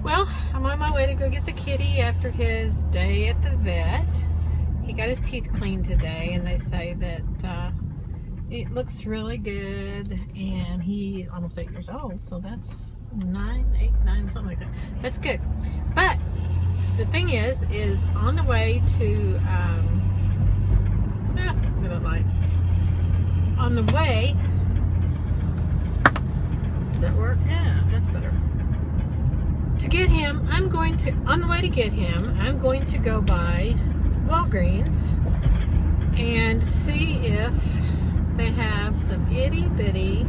Well, I'm on my way to go get the kitty after his day at the vet. He got his teeth cleaned today, and they say that it looks really good, and he's almost 8 years old, so that's 9, 8, 9, something like that. That's good. But the thing is on the way to, with a light. On the way, does that work? Yeah, that's better. To get him, on the way to get him, I'm going to go by Walgreens and see if they have some itty bitty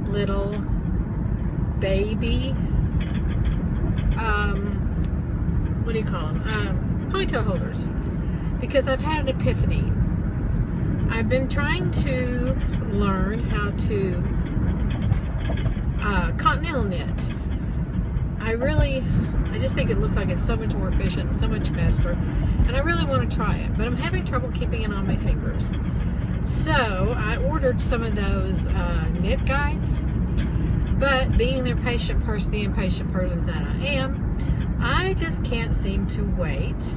little baby, what do you call them? Ponytail holders. Because I've had an epiphany. I've been trying to learn how to continental knit. I just think it looks like it's so much more efficient, so much faster, and I really want to try it, but I'm having trouble keeping it on my fingers. So I ordered some of those knit guides, but being the impatient person that I am, I just can't seem to wait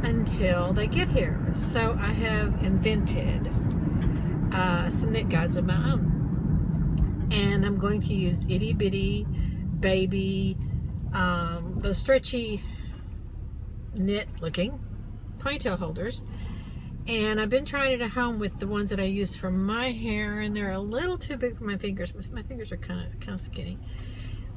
until they get here. So I have invented some knit guides of my own, and I'm going to use itty bitty baby, those stretchy knit looking ponytail holders, and I've been trying it at home with the ones that I use for my hair, and they're a little too big for my fingers. My fingers are kind of skinny,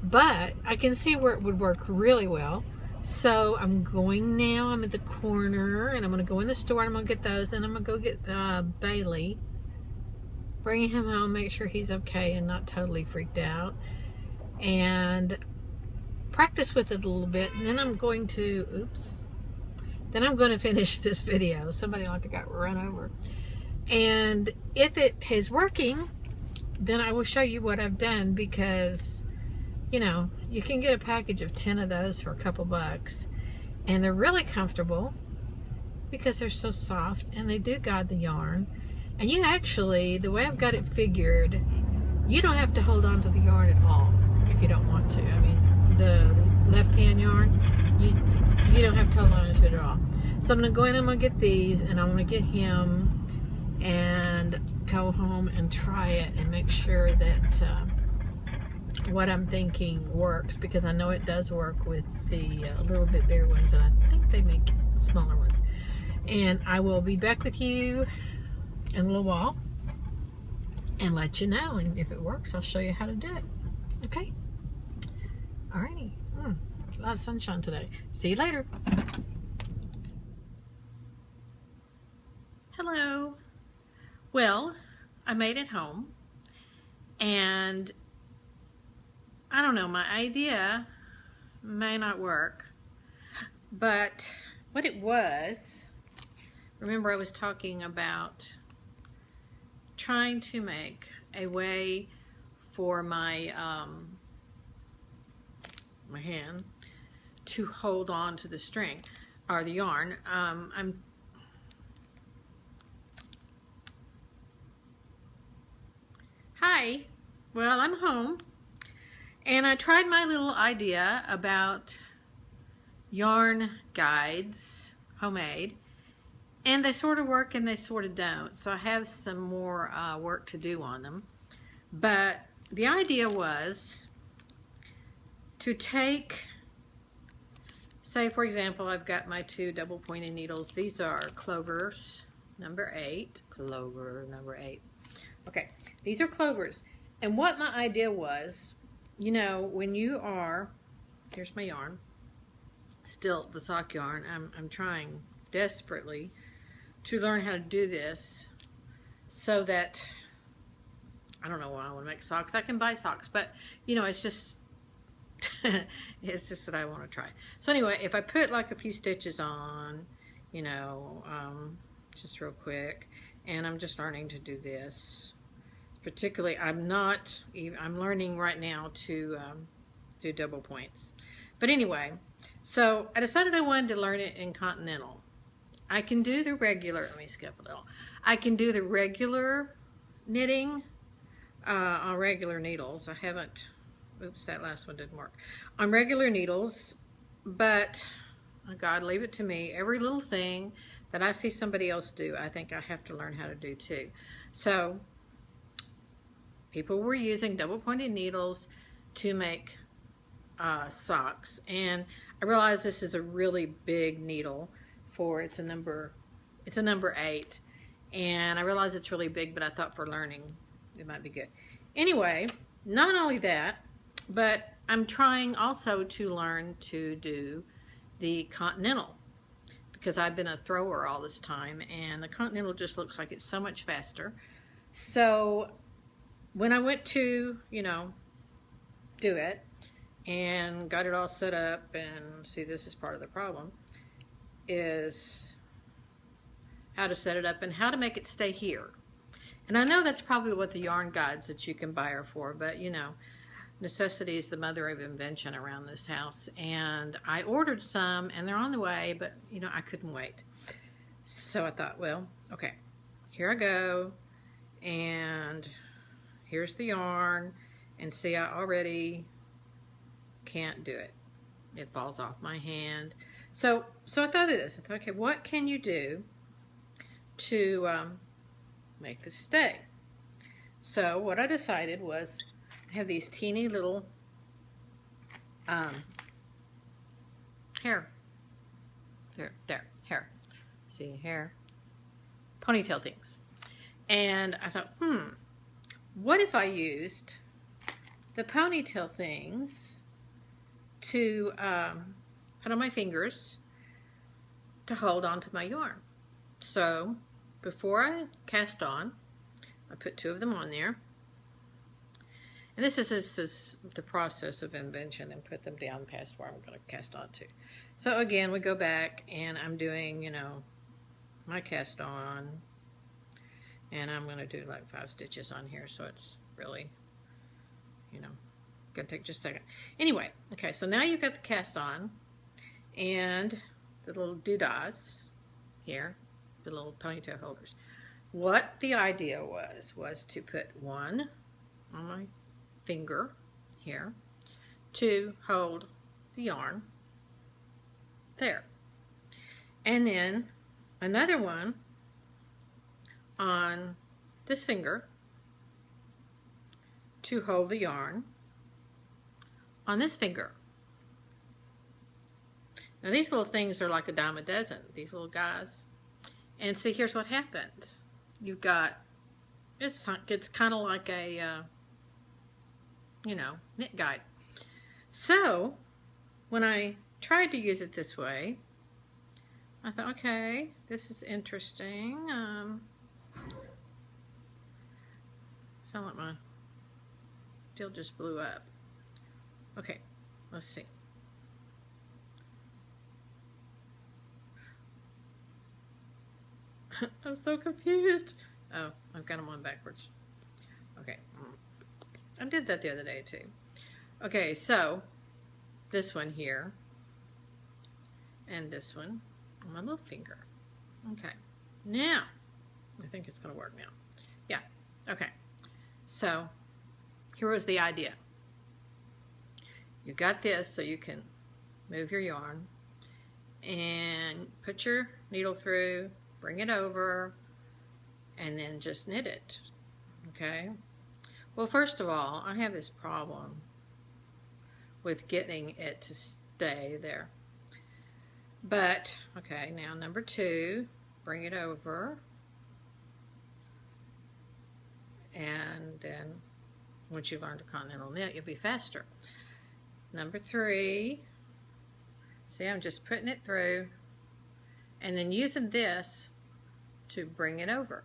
but I can see where it would work really well. So I'm at the corner, and I'm going to go in the store, and I'm going to get those, and I'm going to go get Bailey, bring him home, make sure he's okay and not totally freaked out, and practice with it a little bit, and then I'm going to finish this video. Somebody like to got run over, and if it is working, then I will show you what I've done, because you can get a package of 10 of those for a couple bucks, and they're really comfortable because they're so soft, and they do guide the yarn, and you actually, the way I've got it figured, you don't have to hold on to the yarn at all if you don't want to. I mean, the left-hand yarn, you don't have to hold on to it at all. So I'm going to go in, I'm going to get these, and I'm going to get him and go home and try it and make sure that what I'm thinking works, because I know it does work with the little bit bigger ones, and I think they make smaller ones. And I will be back with you in a little while and let you know, and if it works, I'll show you how to do it. Okay? Alrighty. A lot of sunshine today. See you later. Hello. Well, I made it home, and I don't know, my idea may not work, but what it was, remember I was talking about trying to make a way for my my hand to hold on to the string or the yarn. Hi, well, I'm home, and I tried my little idea about yarn guides, homemade, and they sort of work and they sort of don't, so I have some more work to do on them. But the idea was to take, say for example, I've got my 2 double pointed needles. These are clovers number 8, clover number 8. Okay, these are clovers, and what my idea was, when you are, here's my yarn, still the sock yarn. I'm trying desperately to learn how to do this so that, I don't know why I want to make socks. I can buy socks, but it's just it's just that I want to try. So anyway, if I put like a few stitches on, just real quick, and I'm just learning to do this. Particularly, I'm learning right now to do double points. But anyway, so I decided I wanted to learn it in continental. I can do the regular, let me skip a little. I can do the regular knitting on regular needles. I haven't oops, that last one didn't work, on regular needles, but oh God, leave it to me. Every little thing that I see somebody else do, I think I have to learn how to do too. So people were using double pointed needles to make socks, and I realized this is a really big needle for it's a number 8, and I realize it's really big, but I thought for learning it might be good. Anyway, not only that, but I'm trying also to learn to do the Continental, because I've been a thrower all this time, and the Continental just looks like it's so much faster. So when I went to, do it and got it all set up, and see, this is part of the problem, is how to set it up and how to make it stay here. And I know that's probably what the yarn guides that you can buy are for, but necessity is the mother of invention around this house. And I ordered some, and they're on the way, but I couldn't wait. So I thought, well, okay, here I go, and here's the yarn, and see, I already can't do it. It falls off my hand. So I thought of this. I thought, okay, what can you do to make this stay? So what I decided was, I have these teeny little hair. Hair. See, hair. Ponytail things. And I thought, what if I used the ponytail things to put on my fingers to hold onto my yarn? So before I cast on, I put 2 of them on there. And this is the process of invention, and put them down past where I'm going to cast on to. So again, we go back, and I'm doing, my cast on, and I'm going to do like 5 stitches on here, so it's really, going to take just a second. Anyway, okay, so now you've got the cast on, and the little doodahs here, the little ponytail holders. What the idea was to put one on my finger here to hold the yarn there, and then another one on this finger to hold the yarn on this finger. Now these little things are like a dime a dozen, these little guys. And see, here's what happens. You've got, it's kind of like a knit guide. So when I tried to use it this way, I thought, okay, this is interesting. Sound like my deal just blew up. Okay, let's see. I'm so confused. Oh, I've got them on backwards. Okay. I did that the other day too. Okay, so this one here and this one on my little finger. Okay, now I think it's going to work now. Yeah, okay. So here was the idea. You got this so you can move your yarn and put your needle through, bring it over, and then just knit it. Okay. Well, first of all, I have this problem with getting it to stay there. But, okay, now number 2, bring it over. And then, once you've learned a continental knit, you'll be faster. Number 3, see, I'm just putting it through, and then using this to bring it over.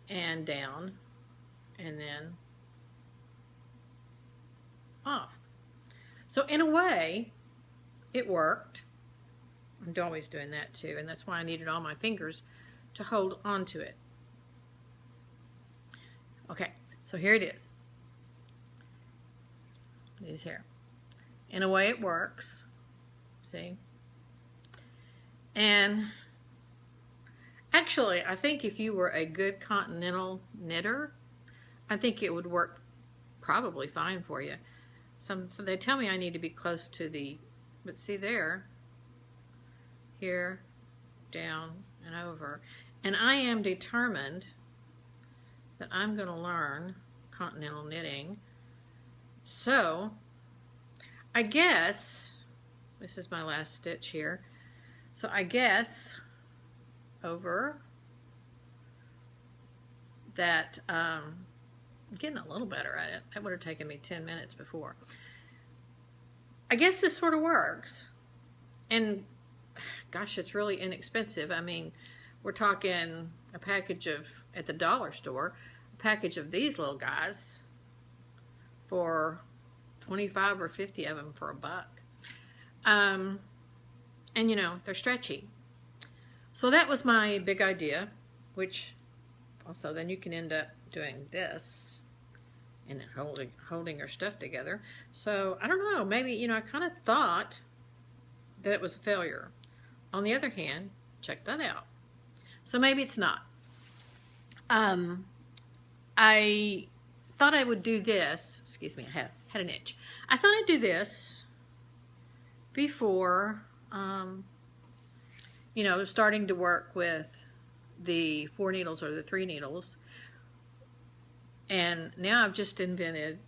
And down. And then off. So in a way, it worked. I'm always doing that too, and that's why I needed all my fingers to hold onto it. Okay, so here it is. It is here. In a way, it works. See? And actually, I think if you were a good continental knitter, I think it would work probably fine for you. So they tell me I need to be close to the, but see there, here, down, and over. And I am determined that I'm going to learn continental knitting. So I guess, this is my last stitch here, so I guess over that, I'm getting a little better at it. That would have taken me 10 minutes before. I guess this sort of works. And gosh, it's really inexpensive. I mean, we're talking a package of, at the dollar store, a package of these little guys for 25 or 50 of them for $1. And you know, they're stretchy. So that was my big idea, which also then you can end up doing this and then holding your stuff together. So I don't know, maybe, you know, I kind of thought that it was a failure. On the other hand, check that out. So maybe it's not. I thought I would do this. Excuse me, I had an itch. I thought I'd do this before, you know, starting to work with the 4 needles or the 3 needles. And now I've just invented,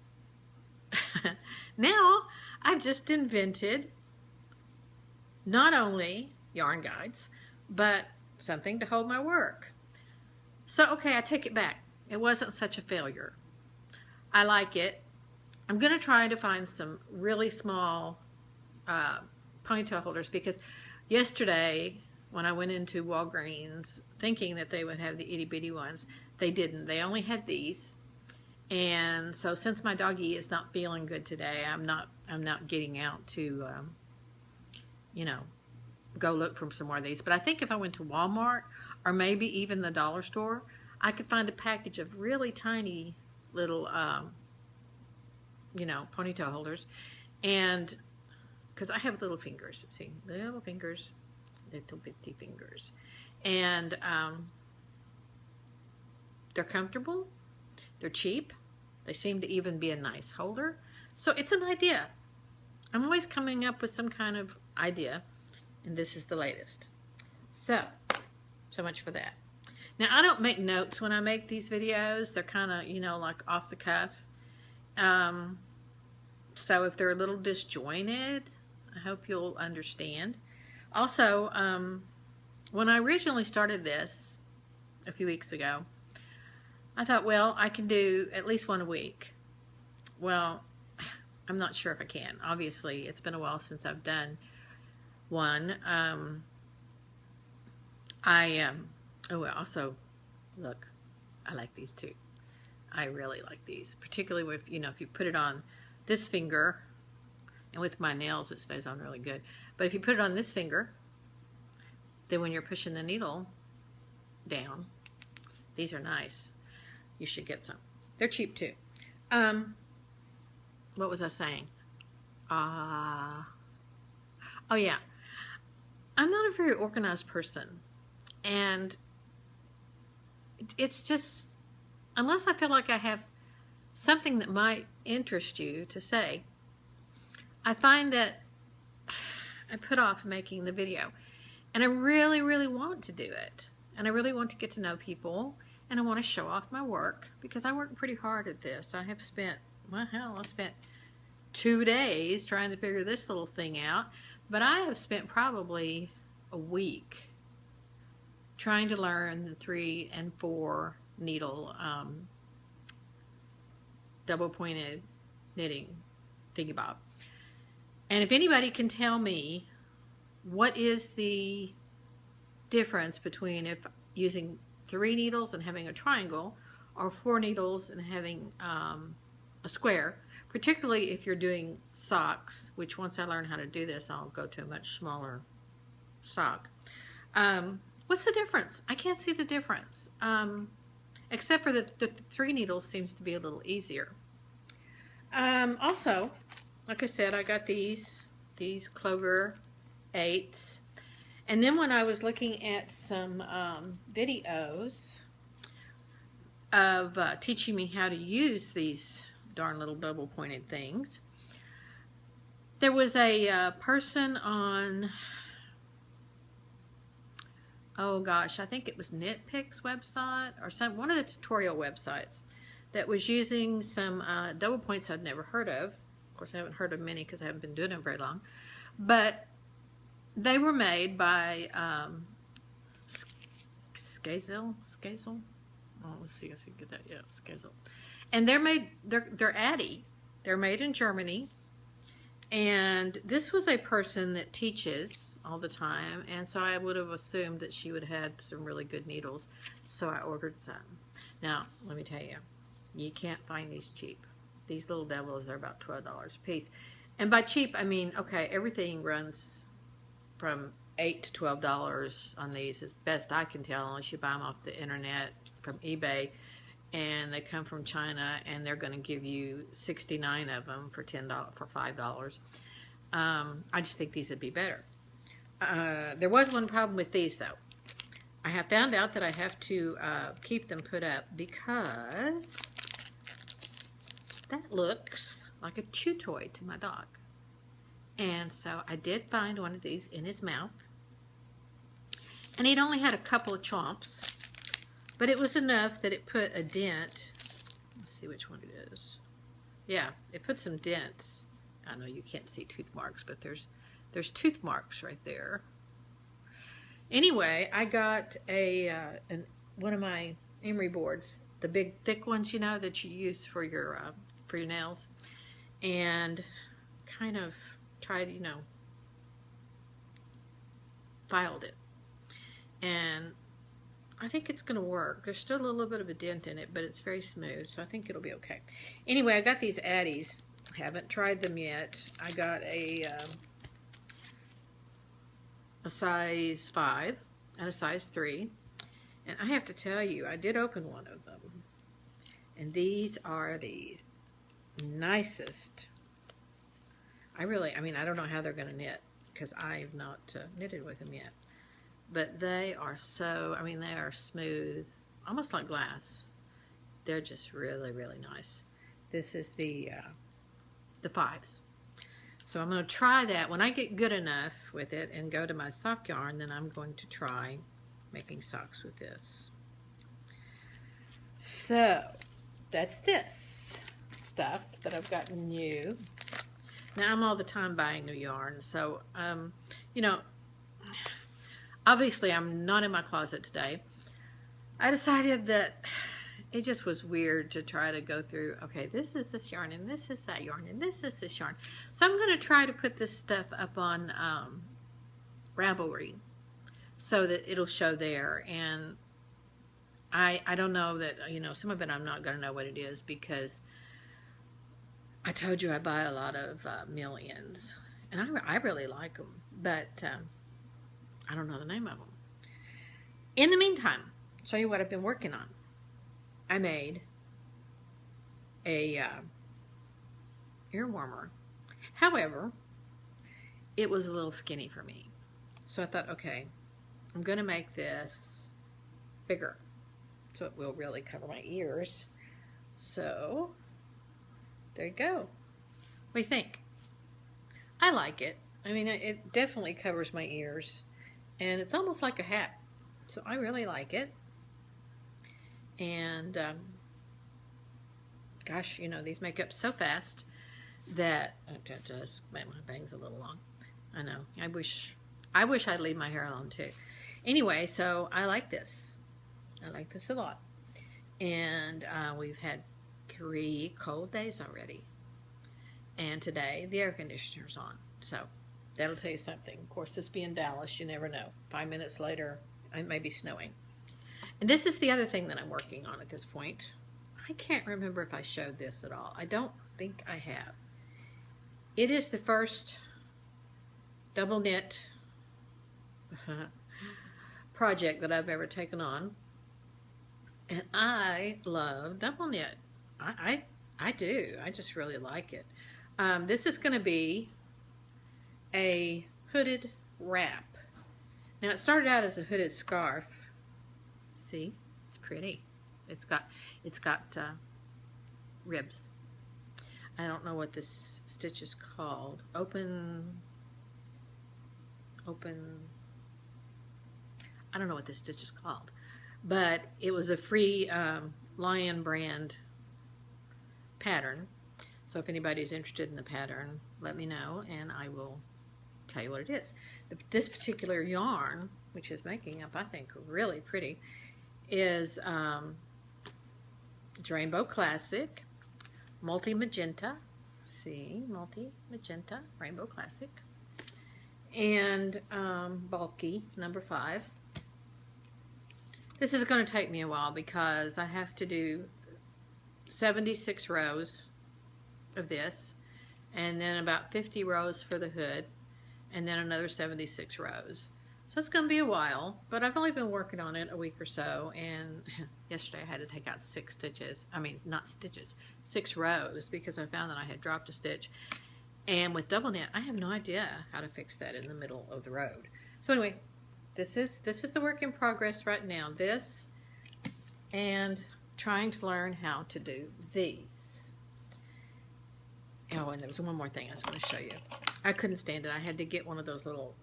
not only yarn guides, but something to hold my work. So, okay, I take it back. It wasn't such a failure. I like it. I'm going to try to find some really small ponytail holders, because yesterday when I went into Walgreens thinking that they would have the itty bitty ones, they didn't. They only had these. And so since my doggy is not feeling good today, I'm not getting out to you know, go look for some more of these. But I think if I went to Walmart or maybe even the dollar store, I could find a package of really tiny little you know, ponytail holders. And because I have little fingers, see, little fingers, little bitty fingers, and they're comfortable, they're cheap, they seem to even be a nice holder. So it's an idea. I'm always coming up with some kind of idea, and this is the latest. So much for that. Now, I don't make notes when I make these videos. They're kind of, you know, like off the cuff. So if they're a little disjointed, I hope you'll understand. Also, when I originally started this a few weeks ago, I thought, well, I can do at least one a week. Well, I'm not sure if I can. Obviously, it's been a while since I've done one. Oh, also, look, I like these too. I really like these, particularly with, you know, if you put it on this finger, and with my nails it stays on really good. But if you put it on this finger, then when you're pushing the needle down, these are nice. You should get some. They're cheap too. What was I saying? Oh yeah. I'm not a very organized person. And it's just, unless I feel like I have something that might interest you to say, I find that I put off making the video. And I really, really want to do it. And I really want to get to know people. And I want to show off my work, because I work pretty hard at this. I have spent, well, hell, I spent 2 days trying to figure this little thing out. But I have spent probably a week trying to learn the 3 and 4 needle double pointed knitting thingy bob. And if anybody can tell me what is the difference between if using 3 needles and having a triangle, or 4 needles and having a square, particularly if you're doing socks, which once I learn how to do this, I'll go to a much smaller sock. What's the difference? I can't see the difference, except for the 3 needles seems to be a little easier. Also, like I said, I got these Clover 8s. And then when I was looking at some videos of teaching me how to use these darn little double pointed things. There was a person on, oh gosh, I think it was Knitpic's website or one of the tutorial websites that was using some double points I'd never heard of. Of course, I haven't heard of many because I haven't been doing them very long. But they were made by Skazel. Oh, let's see if we can get that. Yeah, Skazel. And they're Addy. They're made in Germany. And this was a person that teaches all the time, and so I would have assumed that she would have had some really good needles, so I ordered some. Now, let me tell you, you can't find these cheap. These little devils are about $12 a piece. And by cheap, I mean, okay, everything runs from $8 to $12 on these, as best I can tell, unless you buy them off the internet from eBay. And they come from China, and they're going to give you 69 of them for $5. I just think these would be better. There was one problem with these, though. I have found out that I have to keep them put up because that looks like a chew toy to my dog. And so I did find one of these in his mouth, and he'd only had a couple of chomps. But it was enough that it put a dent. Let's see which one it is. Yeah, it put some dents. I know you can't see tooth marks, but there's tooth marks right there. Anyway, I got one of my emery boards, the big thick ones, you know, that you use for your nails, and kind of tried, you know, filed it, and I think it's going to work. There's still a little bit of a dent in it, but it's very smooth, so I think it'll be okay. Anyway, I got these Addies. Haven't tried them yet. I got a size 5 and a size 3. And I have to tell you, I did open one of them. And these are the nicest. I mean, I don't know how they're going to knit because I've not knitted with them yet. But they are so, I mean, they are smooth, almost like glass. They're just really, really nice. This is the 5s. So I'm going to try that. When I get good enough with it and go to my sock yarn, then I'm going to try making socks with this. So that's this stuff that I've gotten new. Now, I'm all the time buying new yarn. So, you know, obviously, I'm not in my closet today. I decided that it just was weird to try to go through, okay, this is this yarn, and this is that yarn, and this is this yarn. So I'm going to try to put this stuff up on Ravelry so that it'll show there. And I don't know that, you know, some of it I'm not going to know what it is because I told you I buy a lot of millions. And I really like them, but I don't know the name of them. In the meantime, I'll show you what I've been working on. I made a ear warmer. However, it was a little skinny for me. So I thought, okay, I'm going to make this bigger so it will really cover my ears. So there you go. What do you think? I like it. I mean, it definitely covers my ears. And it's almost like a hat. So I really like it. And, gosh, you know, these make up so fast that I just make my bangs a little long. I know. I wish I'd leave my hair alone too. Anyway, so I like this. I like this a lot. And we've had 3 cold days already. And today the air conditioner's on. So that'll tell you something. Of course, this being Dallas, you never know. 5 minutes later, it may be snowing. And this is the other thing that I'm working on at this point. I can't remember if I showed this at all. I don't think I have. It is the first double knit project that I've ever taken on. And I love double knit. I do. I just really like it. This is going to be a hooded wrap. Now, it started out as a hooded scarf. See, it's pretty. It's got ribs. I don't know what this stitch is called. Open, I don't know what this stitch is called, but it was a free Lion brand pattern. So if anybody's interested in the pattern, let me know and I will tell you what it is. This particular yarn, which is making up, I think, really pretty, is it's Rainbow Classic, multi magenta. See, multi magenta, Rainbow Classic, and bulky, number 5. This is going to take me a while because I have to do 76 rows of this, and then about 50 rows for the hood, and then another 76 rows. So it's going to be a while, but I've only been working on it a week or so, and yesterday I had to take out 6 stitches. I mean, not stitches, 6 rows, because I found that I had dropped a stitch. And with double knit, I have no idea how to fix that in the middle of the road. So anyway, this is the work in progress right now. This and trying to learn how to do these. Oh, and there was one more thing I was going to show you. I couldn't stand it. I had to get one of those little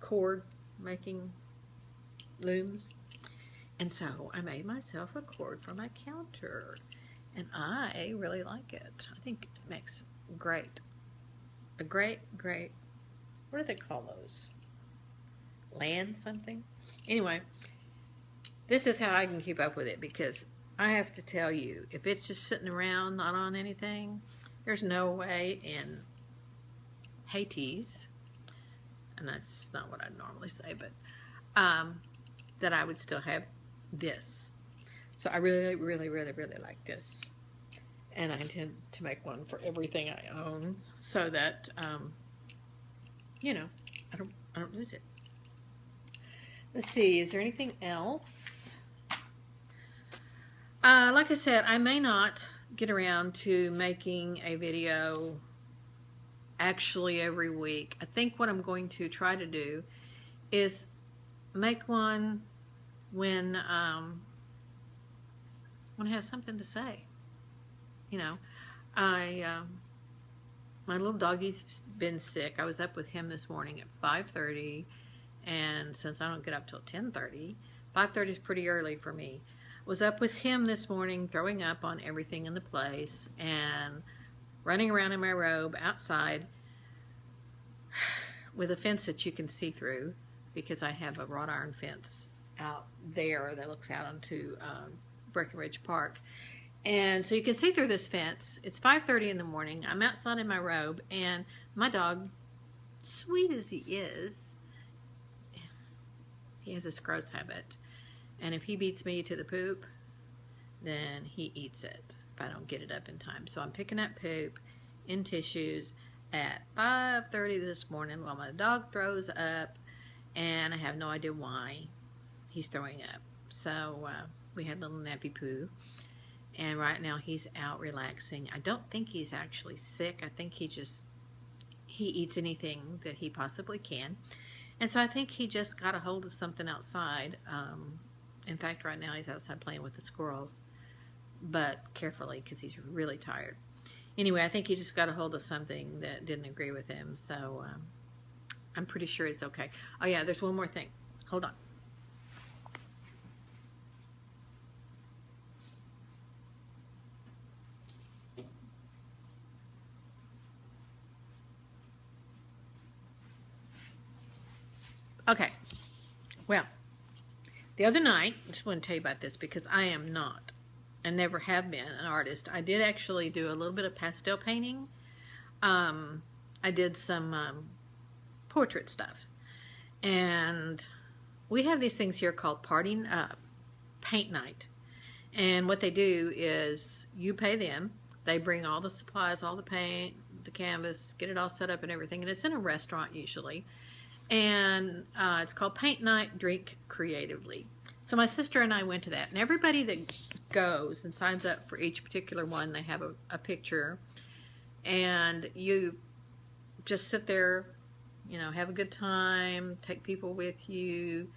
cord making looms. And so I made myself a cord for my counter. And I really like it. I think it makes a great, what do they call those? Land something? Anyway, this is how I can keep up with it, because I have to tell you, if it's just sitting around not on anything, there's no way in Hades, and that's not what I'd normally say, but that I would still have this. So I really like this, and I intend to make one for everything I own, so that you know, I don't lose it. Let's see, is there anything else? Like I said, I may not get around to making a video actually every week. I think what I'm going to try to do is make one when I have something to say. You know, my little doggy's been sick. I was up with him this morning at 5:30, and since I don't get up till 10:30, 5:30 is pretty early for me. Was up with him this morning, throwing up on everything in the place and running around in my robe outside with a fence that you can see through, because I have a wrought iron fence out there that looks out onto Breckenridge Park. And so you can see through this fence. It's 5:30 in the morning. I'm outside in my robe, and my dog, sweet as he is, he has this gross habit. And if he beats me to the poop, then he eats it if I don't get it up in time. So I'm picking up poop in tissues at 5:30 this morning while my dog throws up, and I have no idea why he's throwing up. So we had a little nappy poo, and right now he's out relaxing. I don't think he's actually sick. I think he eats anything that he possibly can. And so I think he just got a hold of something outside. In fact, right now he's outside playing with the squirrels, but carefully, because he's really tired. Anyway, I think he just got a hold of something that didn't agree with him, so I'm pretty sure it's okay. Oh yeah, there's one more thing. Hold on. Okay, well, the other night, I just want to tell you about this because I am not, and never have been, an artist. I did actually do a little bit of pastel painting. I did some portrait stuff. And we have these things here called paint night. And what they do is you pay them. They bring all the supplies, all the paint, the canvas, get it all set up and everything. And it's in a restaurant usually. And it's called Paint Night, Drink Creatively. So my sister and I went to that. And everybody that goes and signs up for each particular one, they have a picture. And you just sit there, you know, have a good time, take people with you,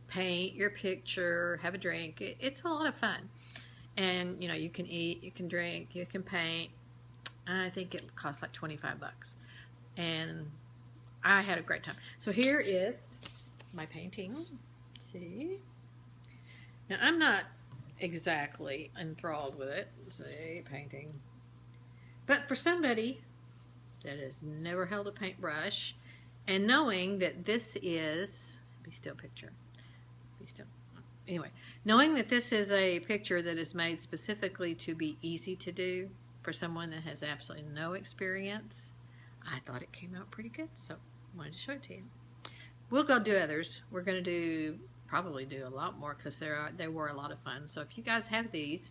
paint your picture, have a drink. It's a lot of fun. And, you know, you can eat, you can drink, you can paint. I think it costs like 25 bucks. And I had a great time. So here is my painting. See? Now, I'm not exactly enthralled with it. See, painting. But for somebody that has never held a paintbrush, and knowing that this is, be still picture, be still. Anyway, knowing that this is a picture that is made specifically to be easy to do for someone that has absolutely no experience, I thought it came out pretty good, so I wanted to show it to you. We'll go do others. We're going to probably do a lot more because they were a lot of fun. So if you guys have these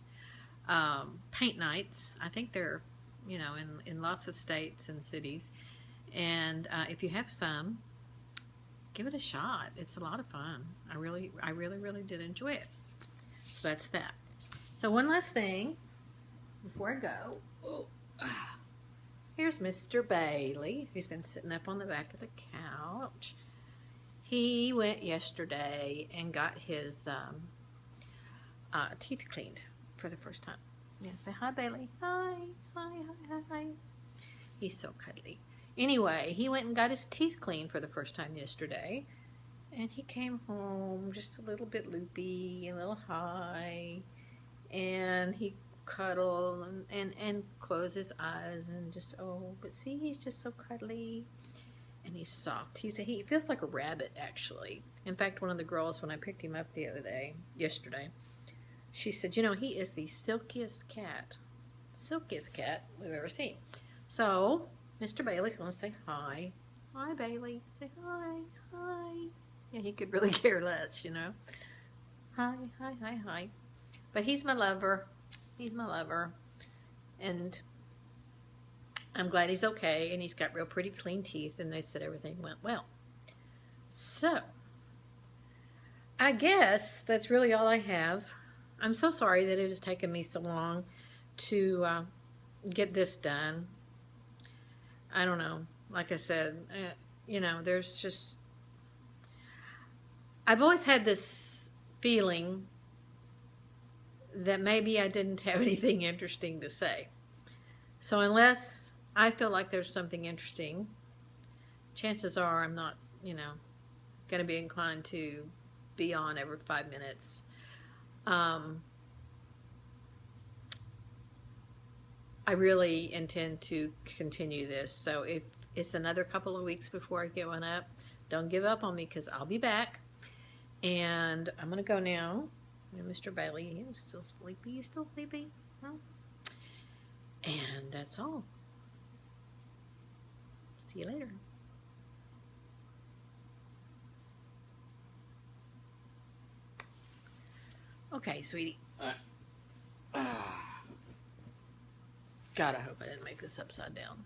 paint nights, I think they're, you know, in lots of states and cities, and if you have some, give it a shot. It's a lot of fun. I really did enjoy it. So that's that. So one last thing before I go. Oh, here's Mr. Bailey, who's been sitting up on the back of the couch. He went yesterday and got his teeth cleaned for the first time. Yeah, say hi, Bailey. Hi, hi, hi, hi. He's so cuddly. Anyway, he went and got his teeth cleaned for the first time yesterday, and he came home just a little bit loopy, a little high, and he cuddled and closed his eyes and just, oh, but see, he's just so cuddly, and he's soft. He feels like a rabbit, actually. In fact, one of the girls, when I picked him up yesterday, she said, you know, he is the silkiest cat we've ever seen. So Mr. Bailey's going to say hi. Hi, Bailey. Say hi, hi. Yeah, he could really care less, you know. Hi, hi, hi, hi. But he's my lover. He's my lover. And I'm glad he's okay. And he's got real pretty clean teeth. And they said everything went well. So, I guess that's really all I have. I'm so sorry that it has taken me so long to get this done. I don't know. Like I said, you know, there's just... I've always had this feeling that maybe I didn't have anything interesting to say. So unless I feel like there's something interesting, chances are I'm not, you know, going to be inclined to be on every 5 minutes. I really intend to continue this, so if it's another couple of weeks before I get one up, don't give up on me because I'll be back. And I'm going to go now. And Mr. Bailey is still sleepy. You're still sleepy? Huh? And that's all. See you later. Okay, sweetie. God, I hope I didn't make this upside down.